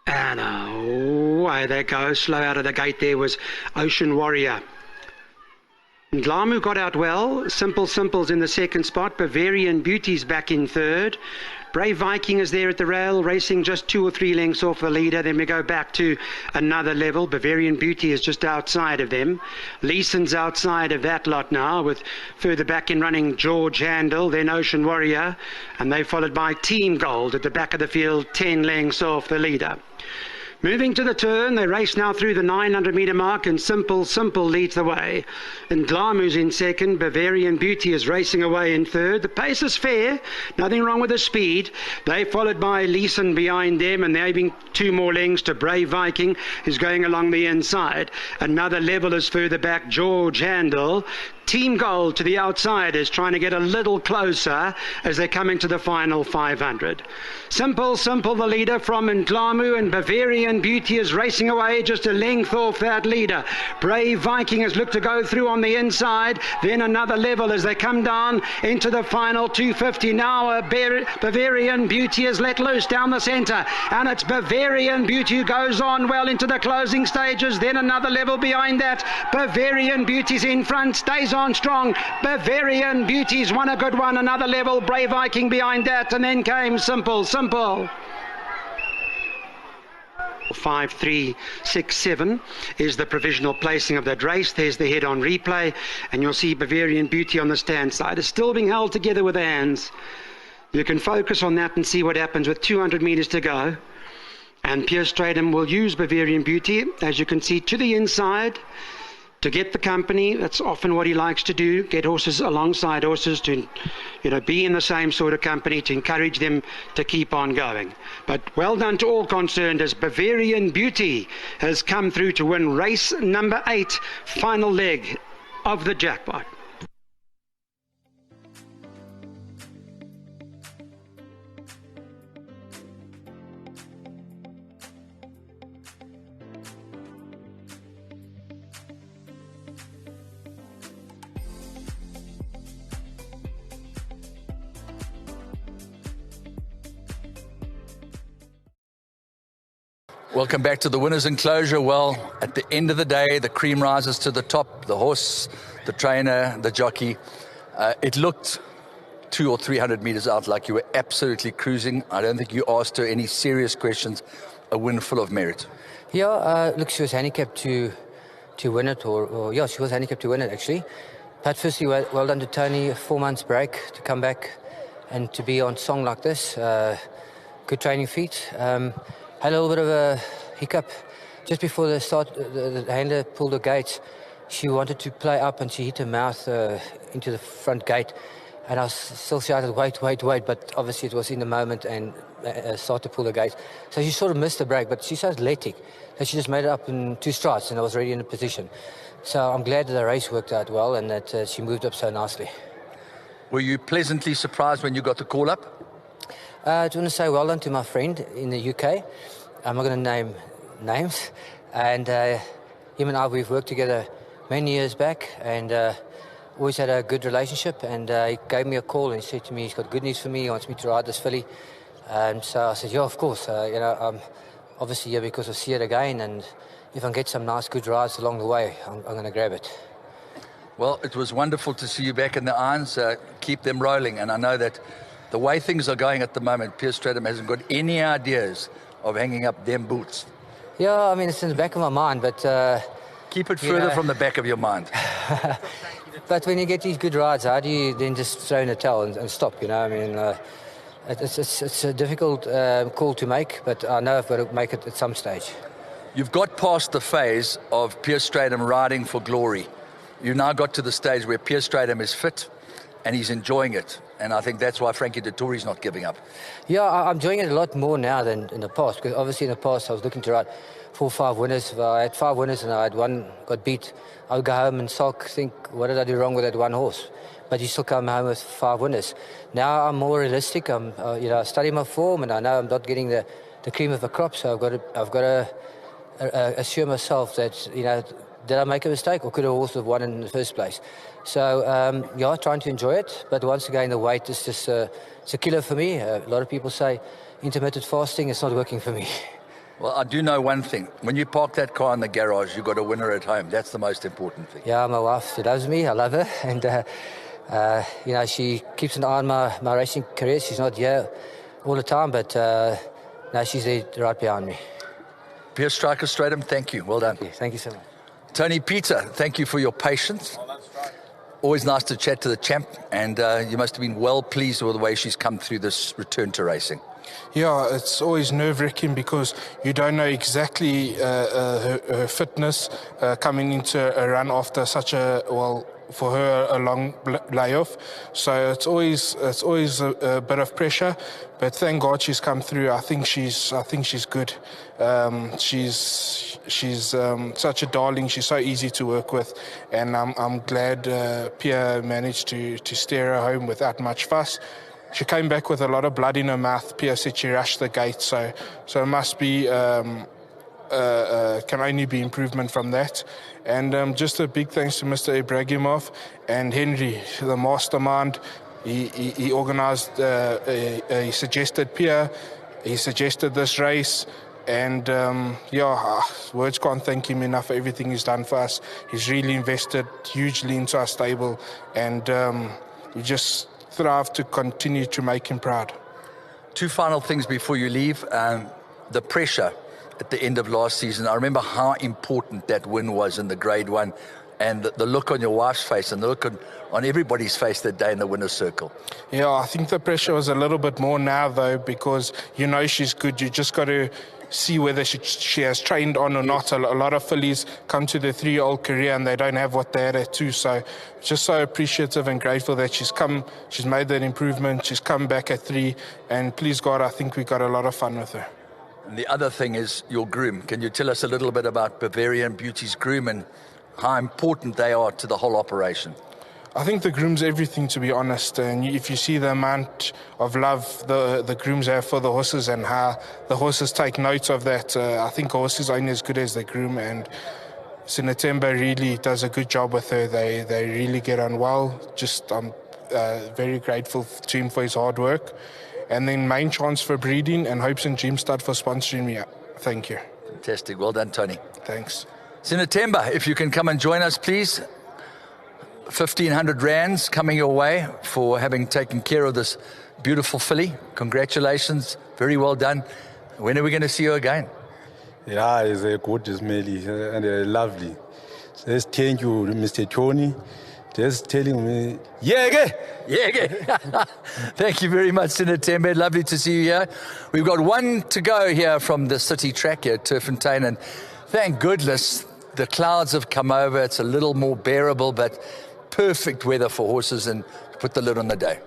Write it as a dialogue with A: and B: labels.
A: And away they go. Slow out of the gate there was Ocean Warrior. Ndlamu got out well. Simple's in the second spot. Bavarian Beauty's back in third. Brave Viking is there at the rail, racing just 2 or 3 lengths off the leader. Then we go back to another level. Bavarian Beauty is just outside of them. Leeson's outside of that lot now, with further back in running George Handel, then Ocean Warrior, and they followed by Team Gold at the back of the field, 10 lengths off the leader. Moving to the turn, they race now through the 900-metre mark, and Simple leads the way. And Ndlamu's in second. Bavarian Beauty is racing away in third. The pace is fair, nothing wrong with the speed. They followed by Leeson behind them, and they're having 2 more lengths to Brave Viking, who's going along the inside. Another level is further back, George Handel. Team Gold to the outside is trying to get a little closer as they come into the final 500. Simple, the leader from Ndlamu, and Bavarian Beauty is racing away just a length off that leader. Brave Viking has looked to go through on the inside, then another level as they come down into the final 250. Now Bavarian Beauty is let loose down the centre, and it's Bavarian Beauty who goes on well into the closing stages. Then another level behind that. Bavarian Beauty's in front, stays on strong. Bavarian Beauty's won a good one, another level. Brave Viking behind that, and then came Simple. 5, 3, 6, 7 is the provisional placing of that race. There's the head on replay, and you'll see Bavarian Beauty on the stand side. It's still being held together with the hands. You can focus on that and see what happens with 200 metres to go. And Pierce Stratham will use Bavarian Beauty, as you can see, to the inside to get the company. That's often what he likes to do, get horses alongside horses to, be in the same sort of company, to encourage them to keep on going. But well done to all concerned, as Bavarian Beauty has come through to win race number 8, final leg of the jackpot.
B: Welcome back to the winners' enclosure. Well, at the end of the day, the cream rises to the top. The horse, the trainer, the jockey. It looked 200 or 300 meters out like you were absolutely cruising. I don't think you asked her any serious questions. A win full of merit.
C: Yeah, look, she was handicapped to win it, or she was handicapped to win it actually. But firstly, well done to Tony. 4 months break to come back and to be on song like this. Good training feet. Had a little bit of a hiccup just before the start. The handler pulled the gates. She wanted to play up, and she hit her mouth into the front gate. And I was still shouted, wait, but obviously it was in the moment and started to pull the gate. So she sort of missed the break, but she so athletic that she just made it up in 2 strides, and I was already in a position. So I'm glad that the race worked out well and that she moved up so nicely.
B: Were you pleasantly surprised when you got the call up?
C: I want to say well done to my friend in the UK. I'm not going to name names. And him and I, we've worked together many years back and always had a good relationship. And he gave me a call and he said to me he's got good news for me. He wants me to ride this filly. And so I said, yeah, of course. I'm obviously here because I see it again. And if I can get some nice, good rides along the way, I'm going to grab it.
B: Well, it was wonderful to see you back in the irons. Keep them rolling. And I know that the way things are going at the moment, Pierce Stratham hasn't got any ideas of hanging up them boots.
C: Yeah, I mean, it's in the back of my mind, but...
B: keep it further from the back of your mind.
C: But when you get these good rides, how do you then just throw in a towel and stop, I mean, it's a difficult call to make, but I know I've got to make it at some stage.
B: You've got past the phase of Pierce Stratham riding for glory. You now got to the stage where Pierce Stratham is fit and he's enjoying it. And I think that's why Frankie Dettori's not giving up.
C: Yeah, I'm enjoying it a lot more now than in the past, because obviously in the past I was looking to ride 4 or 5 winners. If I had 5 winners and I had 1 got beat, I would go home and sulk, think, what did I do wrong with that 1 horse? But you still come home with 5 winners. Now I'm more realistic. I study my form, and I know I'm not getting the cream of the crop, so I've got to assure myself that, did I make a mistake, or could a horse have won in the first place? So, trying to enjoy it. But once again, the weight is just it's a killer for me. A lot of people say intermittent fasting is not working for me.
B: Well, I do know one thing. When you park that car in the garage, you've got a winner at home. That's the most important thing.
C: Yeah, my wife, she loves me. I love her. And, you know, she keeps an eye on my racing career. She's not here all the time, but no, she's there right behind me.
B: Pierre Striker Stratum, thank you. Well done.
C: Thank you so much.
B: Tony Peter, thank you for your patience. Always nice to chat to the champ, and you must have been well pleased with the way she's come through this return to racing.
D: Yeah, it's always nerve-wracking because you don't know exactly her fitness coming into a run after such a, well, for her a long layoff. So it's always a bit of pressure, but thank God she's come through. I think she's good. She's such a darling. She's so easy to work with, and I'm glad Pierre managed to steer her home without much fuss. She came back with a lot of blood in her mouth. Pierre said she rushed the gate, so it must be can only be improvement from that. And just a big thanks to Mr. Ibrahimov and Henry, the mastermind. He organised. He suggested Pierre. He suggested this race. And words can't thank him enough for everything he's done for us. He's really invested hugely into our stable, and we just strive to continue to make him proud.
B: Two final things before you leave. The pressure at the end of last season. I remember how important that win was in the Grade 1, and the look on your wife's face and the look on everybody's face that day in the winner's circle.
D: Yeah, I think the pressure was a little bit more now, though, because you know she's good. You just got to see whether she has trained on or not. A lot of fillies come to their 3-year-old career and they don't have what they had at 2. So just so appreciative and grateful that she's made that improvement. She's come back at 3, and please God, I think we got a lot of fun with her.
B: And the other thing is your groom. Can you tell us a little bit about Bavarian Beauty's groom and how important they are to the whole operation?
D: I think the groom's everything, to be honest. And if you see the amount of love the grooms have for the horses and how the horses take note of that, I think a horse is only as good as the groom. And Sinatemba really does a good job with her. They really get on well. Just I'm very grateful to him for his hard work. And then Main Chance for breeding, and Hopes and Dreamstad for sponsoring me. Thank you.
B: Fantastic. Well done, Tony.
D: Thanks.
B: Sinatemba, if you can come and join us, please. 1,500 rands coming your way for having taken care of this beautiful filly. Congratulations. Very well done. When are we going to see you again?
E: Yeah, it's a good, smelly, and lovely. Just thank you, Mr. Tony. Just telling me, yeah.
B: Thank you very much, Sinatemba. Lovely to see you here. We've got one to go here from the city track here at Turffontein, and thank goodness the clouds have come over. It's a little more bearable, but perfect weather for horses and put the lid on the day.